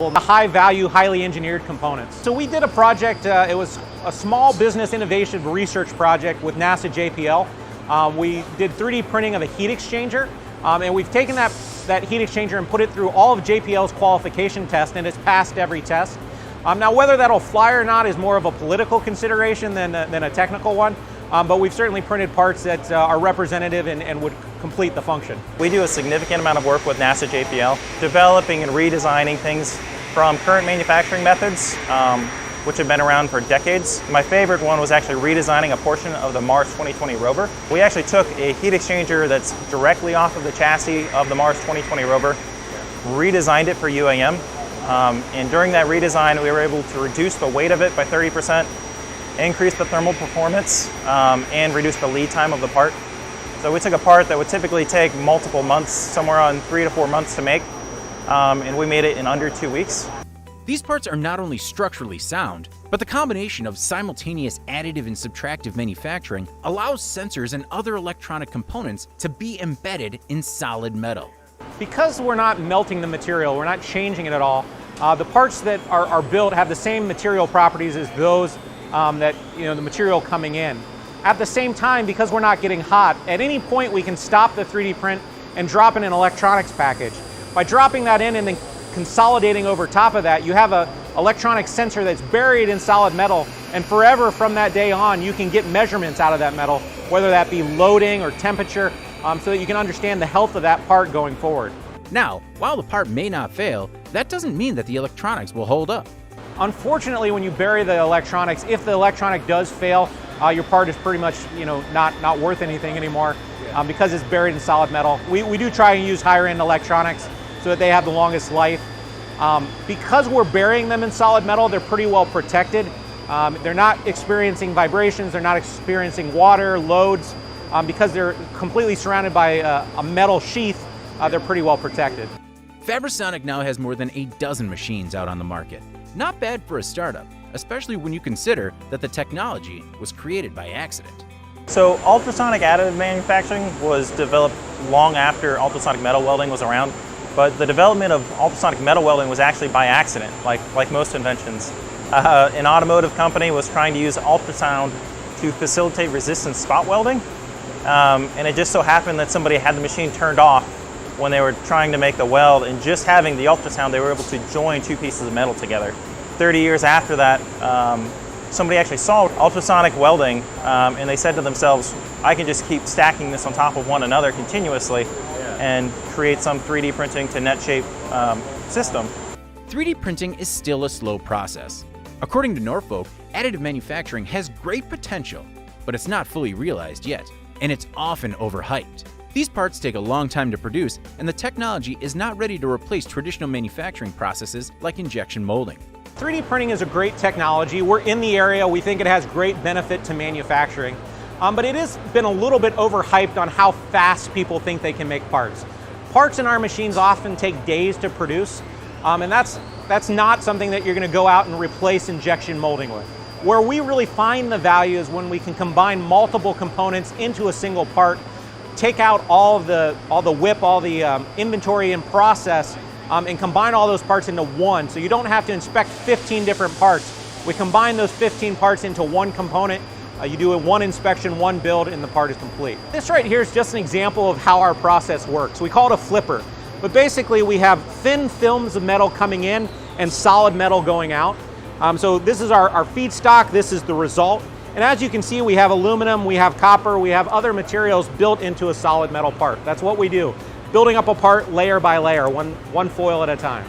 high-value, highly engineered components. So we did a project, it was a small business innovation research project with NASA JPL. We did 3D printing of a heat exchanger, and we've taken that heat exchanger and put it through all of JPL's qualification tests, and it's passed every test. Now whether that'll fly or not is more of a political consideration than a technical one, but we've certainly printed parts that are representative and would complete the function. We do a significant amount of work with NASA JPL, developing and redesigning things from current manufacturing methods, which have been around for decades. My favorite one was actually redesigning a portion of the Mars 2020 rover. We actually took a heat exchanger that's directly off of the chassis of the Mars 2020 rover, redesigned it for UAM, and during that redesign we were able to reduce the weight of it by 30%, increase the thermal performance, and reduce the lead time of the part. So we took a part that would typically take multiple months, somewhere on 3 to 4 months to make, and we made it in under 2 weeks. These parts are not only structurally sound, but the combination of simultaneous additive and subtractive manufacturing allows sensors and other electronic components to be embedded in solid metal. Because we're not melting the material, we're not changing it at all, the parts that are built have the same material properties as those that, the material coming in. At the same time, because we're not getting hot, at any point we can stop the 3D print and drop in an electronics package. By dropping that in and then consolidating over top of that, you have an electronic sensor that's buried in solid metal, and forever from that day on you can get measurements out of that metal, whether that be loading or temperature, so that you can understand the health of that part going forward. Now, while the part may not fail, that doesn't mean that the electronics will hold up. Unfortunately, when you bury the electronics, if the electronic does fail, your part is pretty much not worth anything anymore, because it's buried in solid metal. We do try and use higher end electronics so that they have the longest life. Because we're burying them in solid metal, they're pretty well protected. They're not experiencing vibrations, they're not experiencing water, loads. Because they're completely surrounded by a metal sheath, they're pretty well protected. Fabrisonic now has more than a dozen machines out on the market. Not bad for a startup, especially when you consider that the technology was created by accident. So ultrasonic additive manufacturing was developed long after ultrasonic metal welding was around, but the development of ultrasonic metal welding was actually by accident, like most inventions. An automotive company was trying to use ultrasound to facilitate resistance spot welding, and it just so happened that somebody had the machine turned off when they were trying to make the weld, and just having the ultrasound they were able to join two pieces of metal together. 30 years after that, somebody actually saw ultrasonic welding, and they said to themselves, I can just keep stacking this on top of one another continuously and create some 3D printing to net shape system. 3D printing is still a slow process. According to Norfolk, additive manufacturing has great potential, but it's not fully realized yet, and it's often overhyped. These parts take a long time to produce, and the technology is not ready to replace traditional manufacturing processes like injection molding. 3D printing is a great technology. We're in the area. We think it has great benefit to manufacturing. But it has been a little bit overhyped on how fast people think they can make parts. Parts in our machines often take days to produce, and that's not something that you're going to go out and replace injection molding with. Where we really find the value is when we can combine multiple components into a single part, take out all the WIP, all the inventory and process, and combine all those parts into one, so you don't have to inspect 15 different parts. We combine those 15 parts into one component. You do one inspection, one build, and the part is complete. This right here is just an example of how our process works. We call it a flipper, but basically we have thin films of metal coming in and solid metal going out. So this is our feedstock, this is the result. And as you can see, we have aluminum, we have copper, we have other materials built into a solid metal part. That's what we do, building up a part layer by layer, one foil at a time.